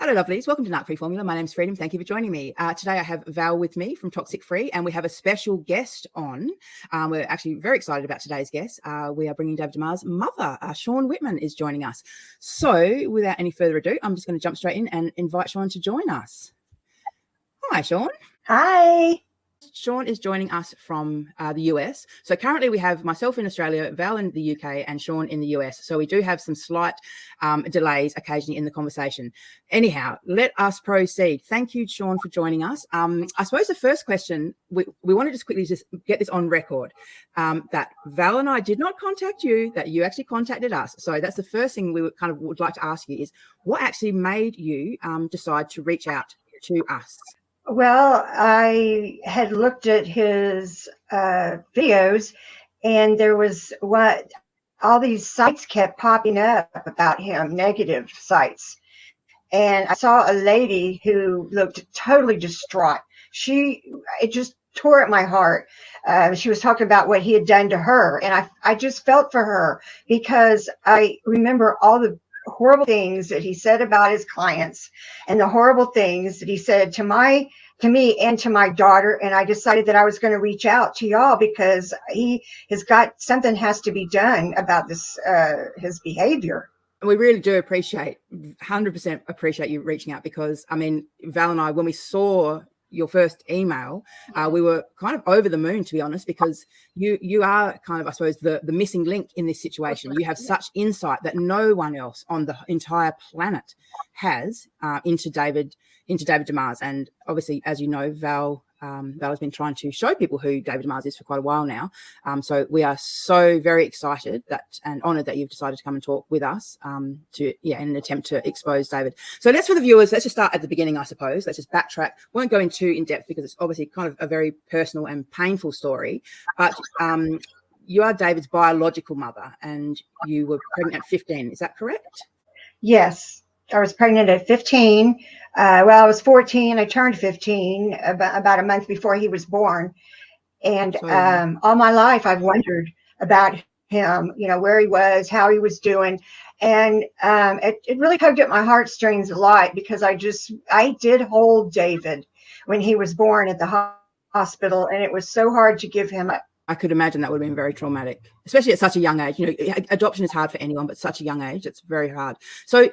Hello, lovelies. Welcome to Nut Free Formula. My name's Freedom. Thank you for joining me. Today I have Val with me from Toxic Free, and we have a special guest on. We're actually very excited about today's guest. We are bringing David Demars' mother, Shawn Whitman, is joining us. So without any further ado, I'm just going to jump straight in and invite Shawn to join us. Hi, Shawn. Hi. Shawn is joining us from the US. So currently we have myself in Australia, Val in the UK, and Shawn in the US. So we do have some slight delays occasionally in the conversation. Anyhow, let us proceed. Thank you, Shawn, for joining us. I suppose the first question, we want to just quickly just get this on record, that Val and I did not contact you, that you actually contacted us. So that's the first thing we would like to ask you is, what actually made you decide to reach out to us? Well, I had looked at his videos, and there was all these sites kept popping up about him, negative sites. And I saw a lady who looked totally distraught. It just tore at my heart. She was talking about what he had done to her. And I just felt for her because I remember all the horrible things that he said about his clients and the horrible things that he said to me and to my daughter. And I decided that I was going to reach out to y'all because he has got something has to be done about this, his behavior. We really do 100% appreciate you reaching out, because I mean, Val and I, when we saw your first email, we were kind of over the moon, to be honest, because you are kind of, I suppose, the missing link in this situation. You have such insight that no one else on the entire planet has into David Demars. And obviously, as you know, Val has been trying to show people who David Demars is for quite a while now. So we are so very excited and honoured that you've decided to come and talk with us in an attempt to expose David. So for the viewers, let's just start at the beginning, I suppose. Let's just backtrack. Won't go into in depth because it's obviously kind of a very personal and painful story. But you are David's biological mother, and you were pregnant at 15. Is that correct? Yes. I was pregnant at 15. I was 14. I turned 15 about a month before he was born. And all my life, I've wondered about him, where he was, how he was doing. And it really tugged at my heartstrings a lot because I did hold David when he was born at the hospital. And it was so hard to give him up. I could imagine that would have been very traumatic, especially at such a young age. Adoption is hard for anyone, but such a young age, it's very hard. So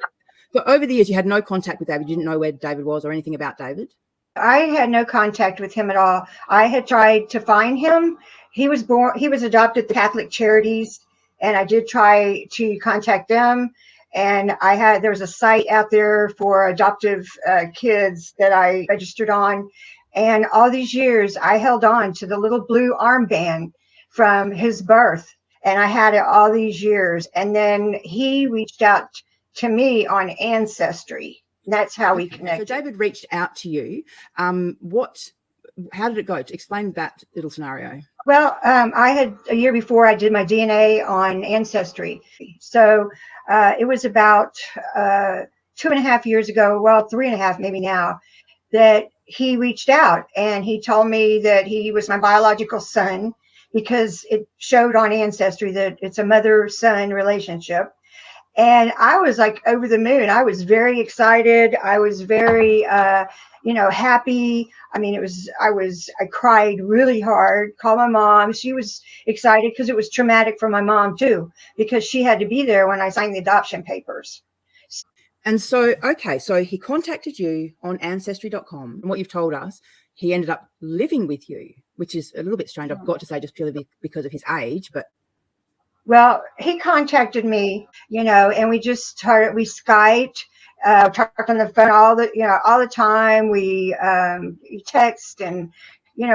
over the years, you had no contact with David. You didn't know where David was or anything about David? I had no contact with him at all. I had tried to find him. He was adopted through Catholic Charities, and I did try to contact them. And there was a site out there for adoptive kids that I registered on. And all these years, I held on to the little blue armband from his birth. And I had it all these years. And then he reached out to me on Ancestry. That's how we connected. So David reached out to you. How did it go? To explain that little scenario. Well, a year before I did my DNA on Ancestry. So it was about 2.5 years ago, 3.5 maybe now, that he reached out and he told me that he was my biological son because it showed on Ancestry that it's a mother-son relationship. And I was like over the moon. I was very excited. I was very, happy. I mean, I cried really hard, called my mom. She was excited because it was traumatic for my mom too, because she had to be there when I signed the adoption papers. And so, so he contacted you on ancestry.com. And what you've told us, he ended up living with you, which is a little bit strange. I've got to say, just purely because of his age, but. Well, he contacted me, and we just started, we Skyped, talked on the phone all the time. We text and,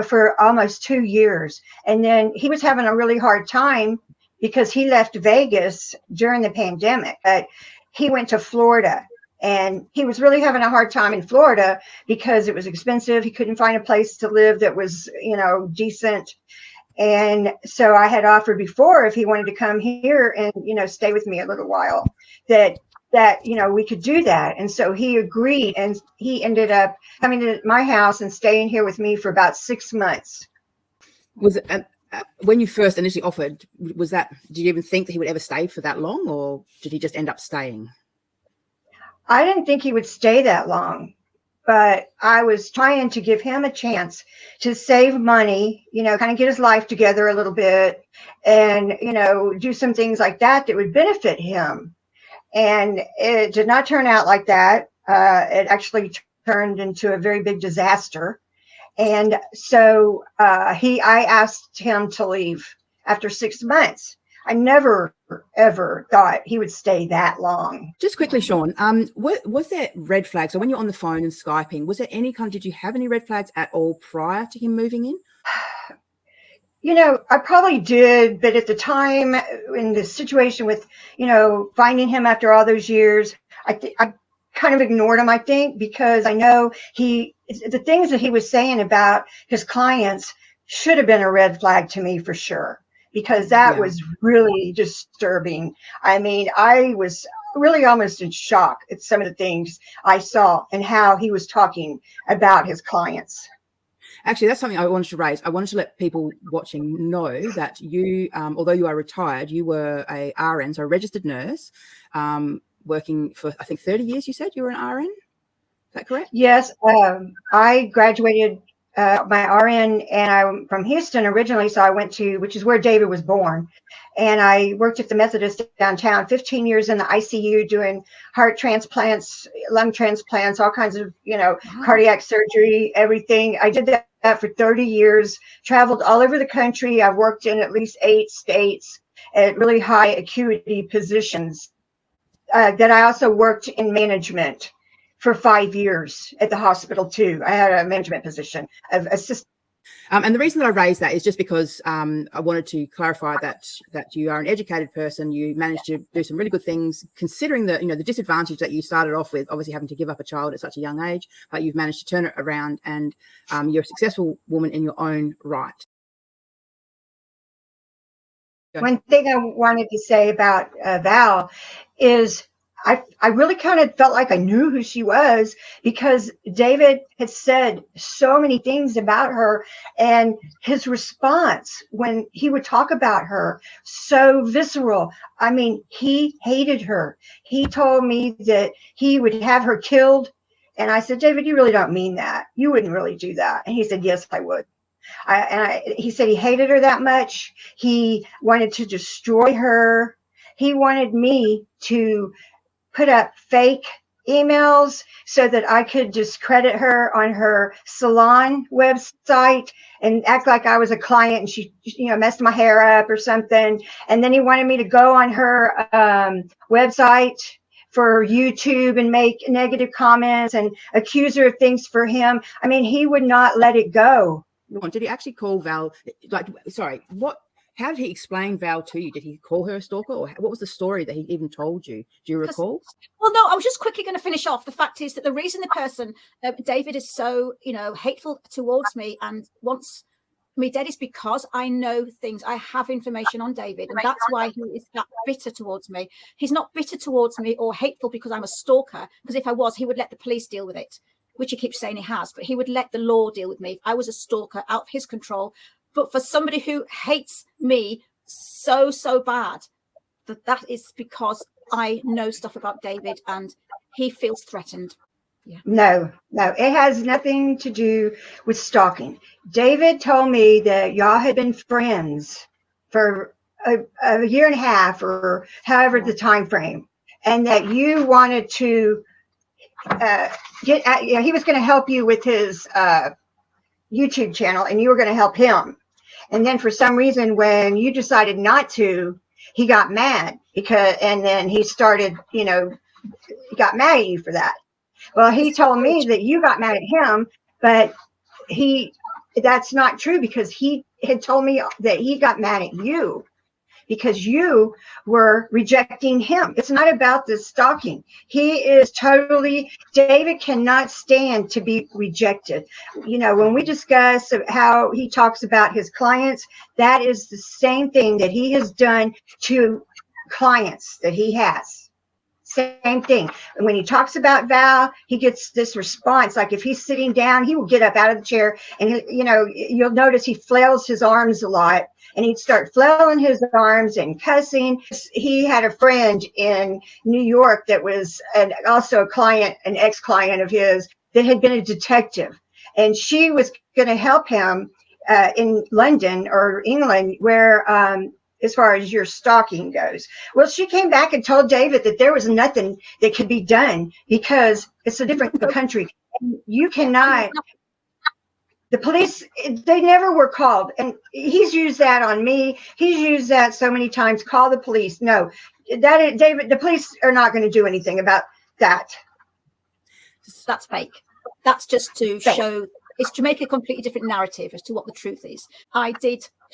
for almost 2 years. And then he was having a really hard time because he left Vegas during the pandemic, but he went to Florida, and he was really having a hard time in Florida because it was expensive. He couldn't find a place to live that was, decent. And so I had offered before if he wanted to come here and, stay with me a little while, that we could do that. And so he agreed, and he ended up coming to my house and staying here with me for about 6 months. Was it when you first initially offered, did you even think that he would ever stay for that long, or did he just end up staying? I didn't think he would stay that long, but I was trying to give him a chance to save money, kind of get his life together a little bit and, do some things like that that would benefit him. And it did not turn out like that. It actually turned into a very big disaster. And so I asked him to leave after 6 months. I never, ever thought he would stay that long. Just quickly, Shawn, was there red flags? So when you're on the phone and Skyping, was there any did you have any red flags at all prior to him moving in? I probably did, but at the time in the situation with, finding him after all those years, I kind of ignored him, I think, because I know the things that he was saying about his clients should have been a red flag to me for sure, because that was really disturbing. I mean, I was really almost in shock at some of the things I saw and how he was talking about his clients. Actually, that's something I wanted to raise. I wanted to let people watching know that you, although you are retired, you were a RN, so a registered nurse, working for, I think, 30 years, you said you were an RN? Is that correct? Yes. I graduated my RN, and I'm from Houston originally, so I went to, which is where David was born. And I worked at the Methodist downtown, 15 years in the ICU doing heart transplants, lung transplants, all kinds of, cardiac surgery, everything. I did that for 30 years, traveled all over the country. I've worked in at least 8 states at really high acuity positions. That I also worked in management for 5 years at the hospital too. I had a management position of assistant. And the reason that I raised that is just because I wanted to clarify that you are an educated person. You managed to do some really good things, considering the the disadvantage that you started off with, obviously having to give up a child at such a young age. But you've managed to turn it around, and you're a successful woman in your own right. One thing I wanted to say about Val is I really kind of felt like I knew who she was, because David had said so many things about her, and his response when he would talk about her, so visceral. I mean, he hated her. He told me that he would have her killed. And I said, David, you really don't mean that. You wouldn't really do that. And he said, yes, I would. He said he hated her that much. He wanted to destroy her. He wanted me to put up fake emails so that I could discredit her on her salon website and act like I was a client and she, messed my hair up or something. And then he wanted me to go on her website for YouTube and make negative comments and accuse her of things for him. I mean, he would not let it go. Did he actually call Val? How did he explain Val to you? Did he call her a stalker, or what was the story that he even told you? Do you recall? Well, no, I was just quickly going to finish off. The fact is that the reason the person, David, is so, hateful towards me and wants me dead is because I know things. I have information on David, and that's why he is that bitter towards me. He's not bitter towards me or hateful because I'm a stalker, because if I was, he would let the police deal with it, which he keeps saying he has, but he would let the law deal with me if I was a stalker out of his control. But for somebody who hates me so bad, that is because I know stuff about David and he feels threatened. Yeah. No, it has nothing to do with stalking. David told me that y'all had been friends for a year and a half or however the time frame, and that you wanted to get at, he was going to help you with his YouTube channel, and you were going to help him. And then for some reason, when you decided not to, he got mad and then he started, he got mad at you for that. Well, he told me that you got mad at him, but that's not true, because he had told me that he got mad at you because you were rejecting him. It's not about the stalking. David cannot stand to be rejected. When we discuss how he talks about his clients, that is the same thing that he has done to clients that he has. Same thing. And when he talks about Val, he gets this response. Like if he's sitting down, he will get up out of the chair, and you'll notice he flails his arms a lot, and he'd start flailing his arms and cussing. He had a friend in New York that was also a client, an ex-client of his, that had been a detective, and she was going to help him in London or England, where as far as your stalking goes. Well, she came back and told David that there was nothing that could be done because it's a different country. And you cannot, the police, they never were called. And he's used that on me. He's used that so many times. Call the police. No, David, the police are not going to do anything about that. That's fake. That's just to show, it's to make a completely different narrative as to what the truth is. I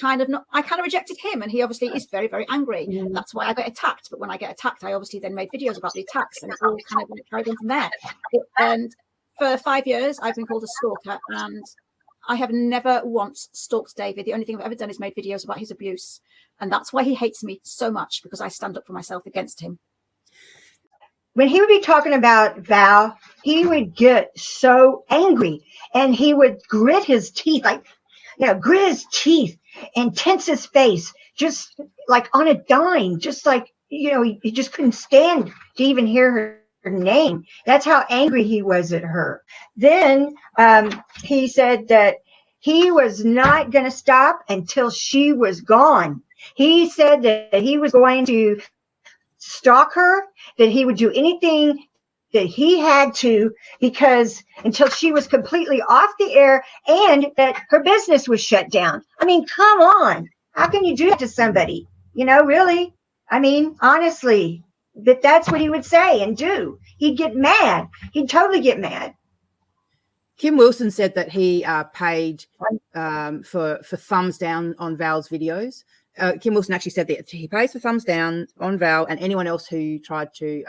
kind of rejected him, and he obviously is very, very angry. Mm. That's why I got attacked. But when I get attacked, I obviously then made videos about the attacks, and it all kind of carried on from there. And for 5 years, I've been called a stalker, and I have never once stalked David. The only thing I've ever done is made videos about his abuse. And that's why he hates me so much, because I stand up for myself against him. When he would be talking about Val, he would get so angry, and he would grit his teeth, grit his teeth and tense his face, just like on a dime, just like, he just couldn't stand to even hear her name. That's how angry he was at her. Then he said that he was not going to stop until she was gone. He said that he was going to stalk her, that he would do anything that he had to, because until she was completely off the air, and that her business was shut down. I mean, come on. How can you do that to somebody? Really? I mean, honestly, that's what he would say and do. He'd get mad. He'd totally get mad. Kim Wilson said that he paid for thumbs down on Val's videos. Kim Wilson actually said that he pays for thumbs down on Val and anyone else who tried to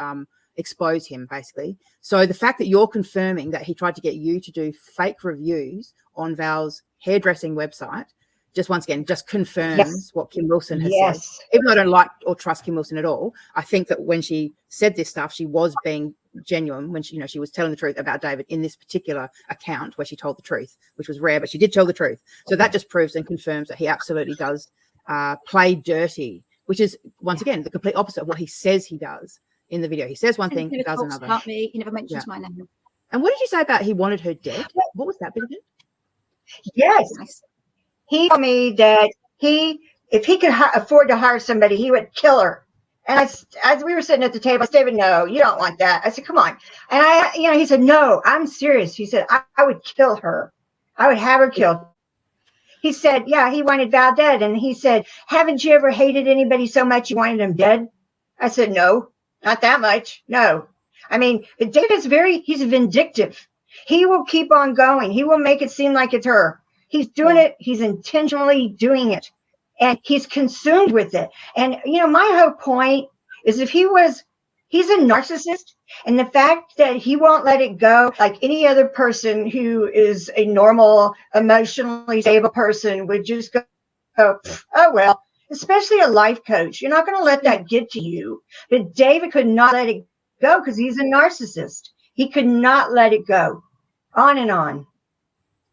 expose him, basically. So the fact that you're confirming that he tried to get you to do fake reviews on Val's hairdressing website, just once again, just confirms what Kim Wilson has said. Even though I don't like or trust Kim Wilson at all, I think that when she said this stuff, she was being genuine when she was telling the truth about David in this particular account where she told the truth, which was rare, but she did tell the truth. So that just proves and confirms that he absolutely does play dirty, which is, once again, the complete opposite of what he says he does in the video. He says one thing, does another. About me. He never mentions my name. And what did you say about he wanted her dead? What was that bit again? Yes. He told me that if he could afford to hire somebody, he would kill her. And as we were sitting at the table, I said, David, no, you don't want that. I said, come on. And he said, no, I'm serious. He said, I would kill her. I would have her killed. He said, yeah, he wanted Val dead. And he said, haven't you ever hated anybody so much you wanted them dead? I said, no, not that much. No. I mean, David's he's vindictive. He will keep on going. He will make it seem like it's her. He's doing it. He's intentionally doing it. And he's consumed with it. And, my whole point is he's a narcissist. And the fact that he won't let it go, like any other person who is a normal, emotionally stable person would just go, oh, well, especially a life coach. You're not going to let that get to you. But David could not let it go because he's a narcissist. He could not let it go. On and on.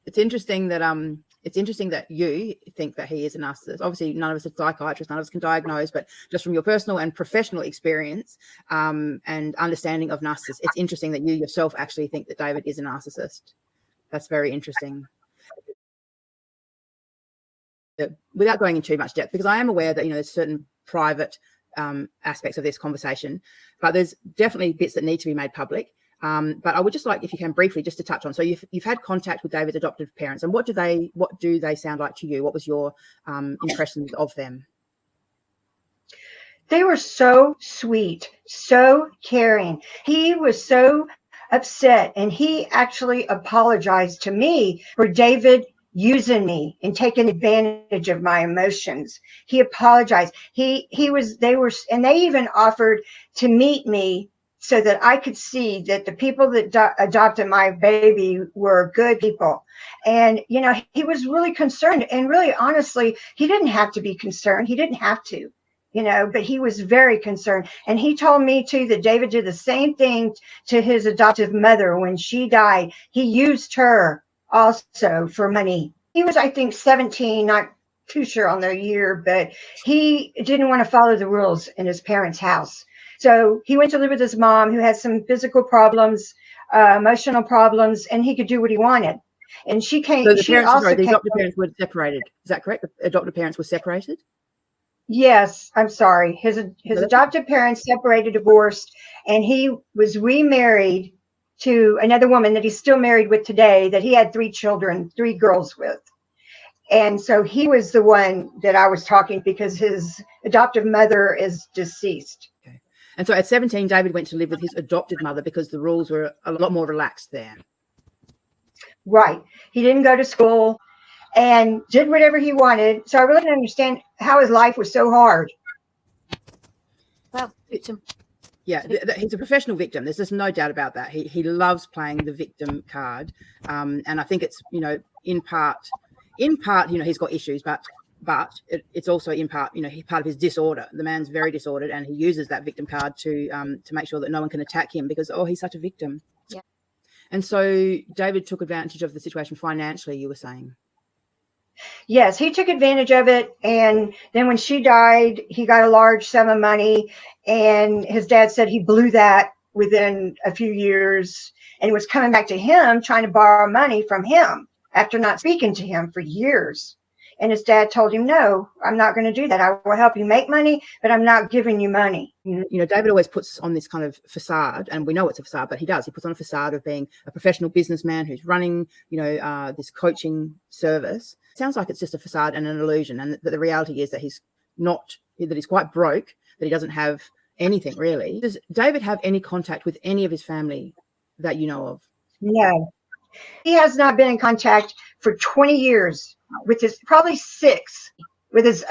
It's interesting that you think that he is a narcissist. Obviously, none of us are psychiatrists, none of us can diagnose, but just from your personal and professional experience and understanding of narcissists, it's interesting that you yourself actually think that David is a narcissist. That's very interesting. Without going into too much depth, because I am aware that, there's certain private aspects of this conversation, but there's definitely bits that need to be made public. But I would just like, if you can briefly, just to touch on. So you've had contact with David's adoptive parents, and what do they sound like to you? What was your impressions of them? They were so sweet, so caring. He was so upset, and he actually apologized to me for David using me and taking advantage of my emotions. He apologized. They even offered to meet me so that I could see that the people that adopted my baby were good people. And, he was really concerned. And really, honestly, he didn't have to be concerned. He didn't have to. but he was very concerned. And he told me too that David did the same thing to his adoptive mother when she died. He used her also for money. He was, I think, 17, not too sure on the year, but he didn't want to follow the rules in his parents' house. So he went to live with his mom, who had some physical problems, emotional problems, and he could do what he wanted. And she came. So the she parents, also sorry, the came. adoptive parents were separated. Is that correct? The adoptive parents were separated? Yes, I'm sorry. His adoptive parents separated, divorced, and he was remarried to another woman that he's still married with today, that he had 3 children, 3 girls with. And so he was the one that I was talking, because his adoptive mother is deceased. Okay. And so at 17, David went to live with his adopted mother because the rules were a lot more relaxed there. Right. He didn't go to school and did whatever he wanted. So I really didn't understand how his life was so hard. Well, victim. Yeah, he's a professional victim. There's just no doubt about that. He loves playing the victim card. And I think it's, in part, he's got issues, but it's also in part, part of his disorder. The man's very disordered, and he uses that victim card to make sure that no one can attack him because, he's such a victim. Yeah. And so David took advantage of the situation financially, you were saying. Yes, he took advantage of it. And then when she died, he got a large sum of money. And his dad said he blew that within a few years and was coming back to him, trying to borrow money from him after not speaking to him for years. And his dad told him, no, I'm not going to do that. I will help you make money, but I'm not giving you money. David always puts on this kind of facade, and we know it's a facade, but he puts on a facade of being a professional businessman who's running, this coaching service. It sounds like it's just a facade and an illusion. And that the reality is that he's quite broke, that he doesn't have anything really. Does David have any contact with any of his family that you know of? No, he has not been in contact for 20 years with probably 6 with his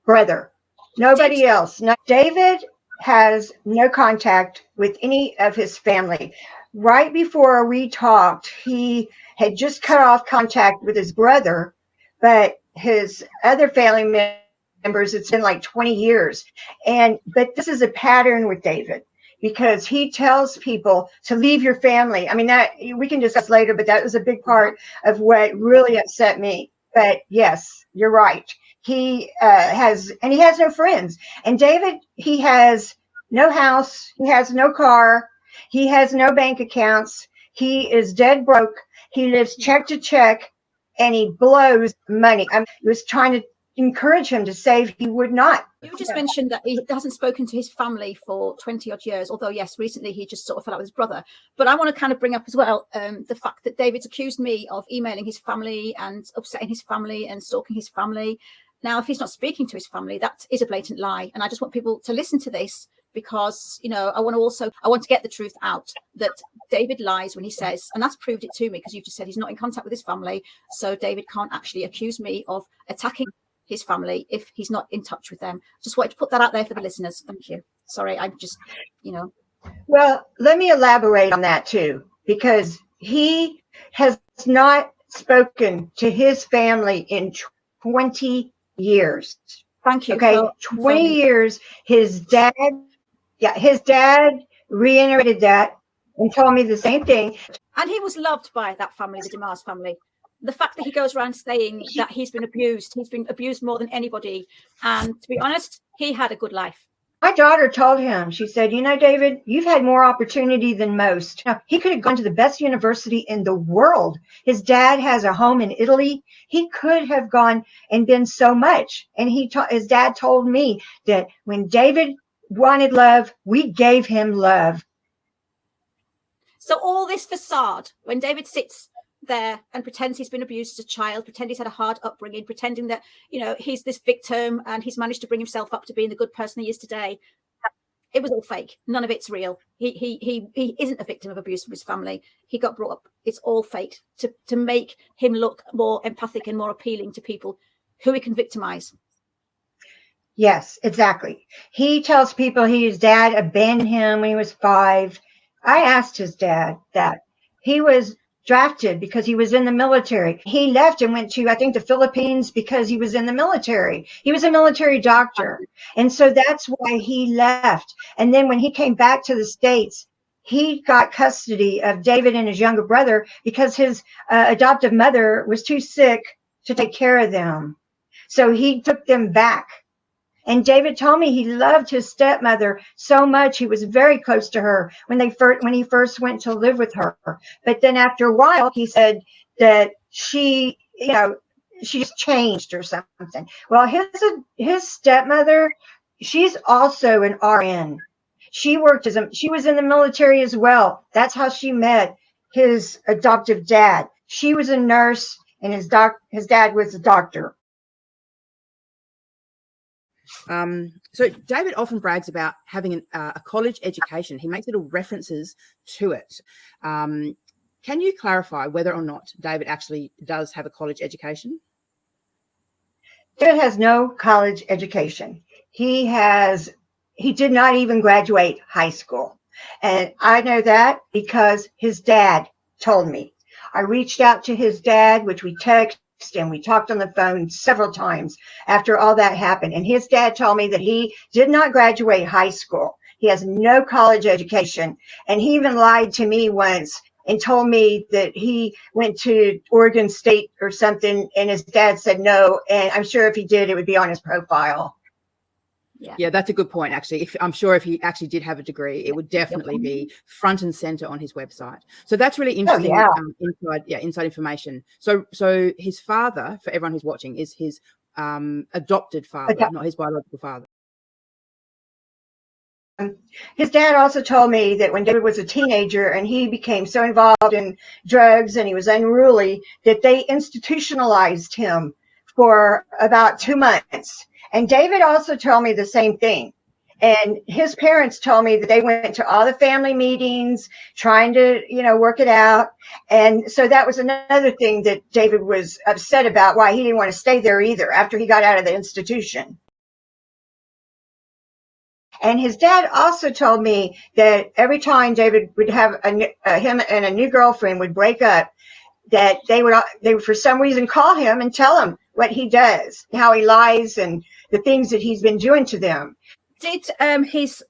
brother. Nobody else. No, David has no contact with any of his family. Right before we talked, he had just cut off contact with his brother, but his other family members, it's been like 20 years. But this is a pattern with David, because he tells people to leave your family. I mean, that we can discuss later, but that was a big part of what really upset me. But yes, you're right. He has no friends. And David, he has no house. He has no car. He has no bank accounts. He is dead broke. He lives check to check, and he blows money. I was trying to encourage him to save. He would not. You just mentioned that he hasn't spoken to his family for 20 odd years, although yes, recently he just sort of fell out with his brother. But I want to kind of bring up as well the fact that David's accused me of emailing his family and upsetting his family and stalking his family. Now, if he's not speaking to his family, that is a blatant lie. And I just want people to listen to this, because, I want to get the truth out, that David lies when he says, and that's proved it to me, because you've just said he's not in contact with his family. So David can't actually accuse me of attacking his family if he's not in touch with them. Just wanted to put that out there for the listeners. Thank you. Sorry, I'm just, Well, let me elaborate on that too, because he has not spoken to his family in 20 years. Thank you. Okay, 20 years. His dad reiterated that and told me the same thing. And he was loved by that family, the Demars family. The fact that he goes around saying that he's been abused more than anybody. And to be honest, he had a good life. My daughter told him, she said, David, you've had more opportunity than most. Now, he could have gone to the best university in the world. His dad has a home in Italy. He could have gone and been so much. And his dad told me that when David wanted love, we gave him love. So all this facade, when David sits there and pretends he's been abused as a child, pretend he's had a hard upbringing, pretending that he's this victim and he's managed to bring himself up to being the good person he is today, it was all fake. None of it's real. He isn't a victim of abuse from his family. He got brought up. It's all fake to make him look more empathic and more appealing to people who he can victimize. Yes, exactly. He tells people his dad abandoned him when he was 5. I asked his dad that. He was drafted because he was in the military. He left and went to, I think, the Philippines because he was in the military. He was a military doctor. And so that's why he left. And then when he came back to the States, he got custody of David and his younger brother because his adoptive mother was too sick to take care of them. So he took them back. And David told me he loved his stepmother so much. He was very close to her when he first went to live with her. But then after a while, he said that she just changed or something. Well, his stepmother, she's also an RN. She was in the military as well. That's how she met his adoptive dad. She was a nurse and his dad was a doctor. So David often brags about having a college education. He makes little references to it. Can you clarify whether or not David actually does have a college education? David has no college education. He did not even graduate high school. And I know that because his dad told me. I reached out to his dad, which we texted, and we talked on the phone several times after all that happened. And his dad told me that he did not graduate high school. He has no college education. And he even lied to me once and told me that he went to Oregon State or something. And his dad said no. And I'm sure if he did, it would be on his profile. Yeah, that's a good point, actually. I'm sure if he actually did have a degree, it would definitely be front and center on his website. So that's really interesting. Inside information. So his father, for everyone who's watching, is his adopted father, not his biological father. His dad also told me that when David was a teenager and he became so involved in drugs and he was unruly, that they institutionalized him for about 2 months. And David also told me the same thing. And his parents told me that they went to all the family meetings trying to, work it out. And so that was another thing that David was upset about, why he didn't want to stay there either after he got out of the institution. And his dad also told me that every time David would have him and a new girlfriend would break up, that they would for some reason call him and tell him what he does, how he lies, and the things that he's been doing to them. Did his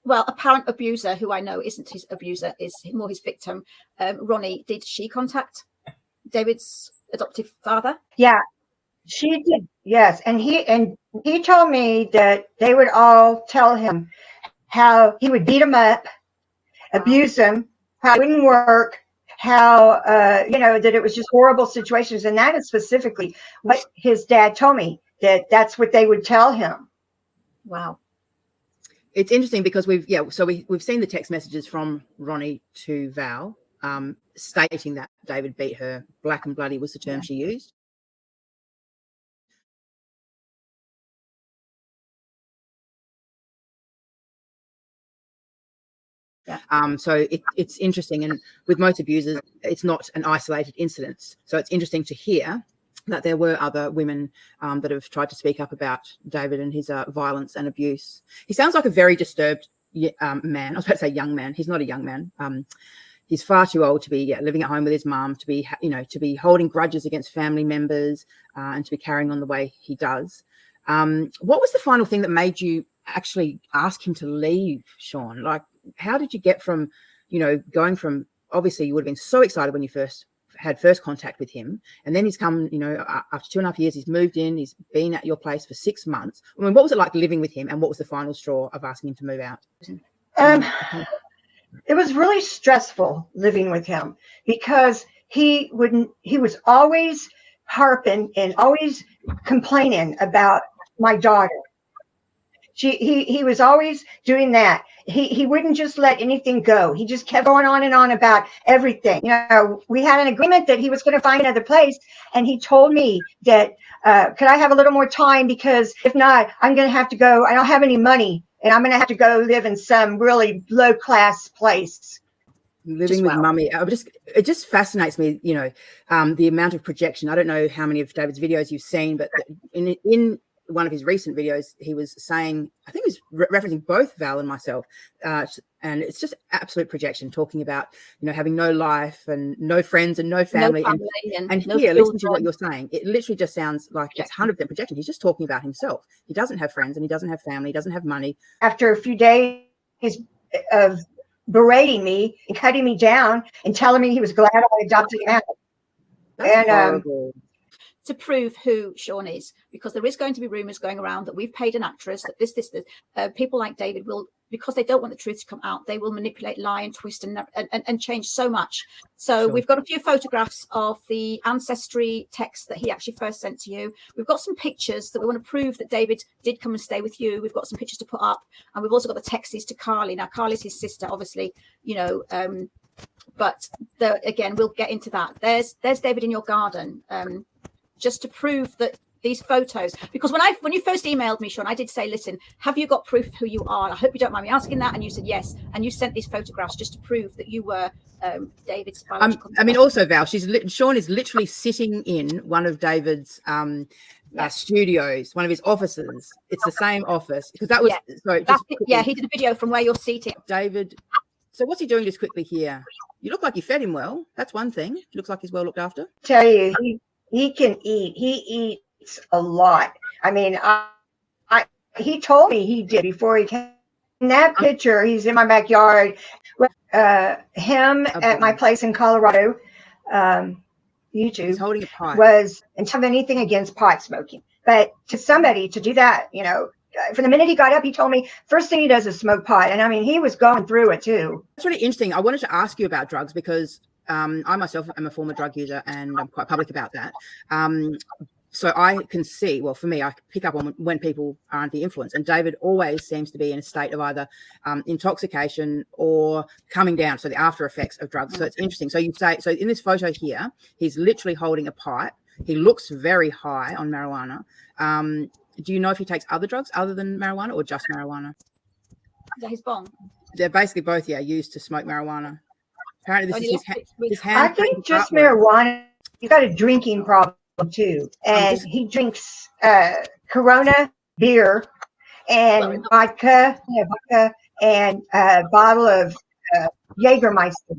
apparent abuser, who I know isn't his abuser, is more his victim, Ronnie, did she contact David's adoptive father? Yeah, she did. Yes, and he told me that they would all tell him how he would beat him up, abuse him, how it wouldn't work, how that it was just horrible situations. And that is specifically what his dad told me, that's what they would tell him. Wow. It's interesting because we've seen the text messages from Ronnie to Val, stating that David beat her. Black and bloody was the term she used. Yeah. So it's interesting, and with most abusers, it's not an isolated incident. So it's interesting to hear that there were other women that have tried to speak up about David and his violence and abuse. He sounds like a very disturbed man. I was about to say young man. He's not a young man. He's far too old to be living at home with his mum, to be holding grudges against family members, and to be carrying on the way he does. What was the final thing that made you actually ask him to leave, Shawn? Like, how did you get from, going from, obviously you would have been so excited when you had first contact with him, and then he's come, after 2.5 years, he's moved in, he's been at your place for 6 months. I mean, what was it like living with him, and what was the final straw of asking him to move out? It was really stressful living with him because he was always harping and always complaining about my daughter. He was always doing that. He wouldn't just let anything go. He just kept going on and on about everything. We had an agreement that he was going to find another place, and he told me that could I have a little more time, because if not, I'm going to have to go. I don't have any money, and I'm going to have to go live in some really low class place. Living with mummy, it just fascinates me. The amount of projection. I don't know how many of David's videos you've seen, but in one of his recent videos, he was saying, I think he was referencing both Val and myself, and it's just absolute projection, talking about, you know, having no life and no friends and no family. And no here, listen to what children. you're saying. It literally just sounds like it's 100% projection. He's just talking about himself. He doesn't have friends and he doesn't have family. He doesn't have money. After a few days of berating me and cutting me down and telling me he was glad I adopted him out. That's horrible. To prove who Shawn is, because there is going to be rumors going around that we've paid an actress, that this people like David will, because they don't want the truth to come out, they will manipulate, lie and twist and change so much. So we've got a few photographs of the ancestry text that he actually first sent to you. We've got some pictures that we want to prove that David did come and stay with you. We've got some pictures to put up, and we've also got the texts to Carly. Now Carly's his sister, obviously, you know, but again, we'll get into that. There's David in your garden. Just to prove that these photos, because when you first emailed me, Shawn, I did say, listen, have you got proof of who you are? I hope you don't mind me asking that. And you said yes. And you sent these photographs just to prove that you were David's biological I mean, also, Val, Shawn is literally sitting in one of David's studios, one of his offices. It's the same office, because that was he did a video from where you're seated. David. So what's he doing just quickly here? You look like you fed him well. That's one thing. He looks like he's well looked after. Tell you, he can eat. He eats a lot. I mean, he told me he did before he came. In that picture, he's in my backyard with him at my place in Colorado. YouTube he's holding a pipe. And have anything against pot smoking, but to somebody to do that, you know, from the minute he got up, he told me first thing he does is smoke pot. And I mean, he was going through it too. It's really interesting. I wanted to ask you about drugs because I myself am a former drug user, and I'm quite public about that. So I can see, well, for me, I pick up on when people are under the influence. And David always seems to be in a state of either intoxication or coming down, so the after effects of drugs. So it's interesting. So you say, so in this photo here, he's literally holding a pipe. He looks very high on marijuana. Do you know if he takes other drugs other than marijuana or just marijuana? Is that his bong? They're basically both, used to smoke marijuana. Apparently this is his hand. I think just marijuana. He's got a drinking problem too, and he drinks Corona beer and vodka, and a bottle of Jägermeister.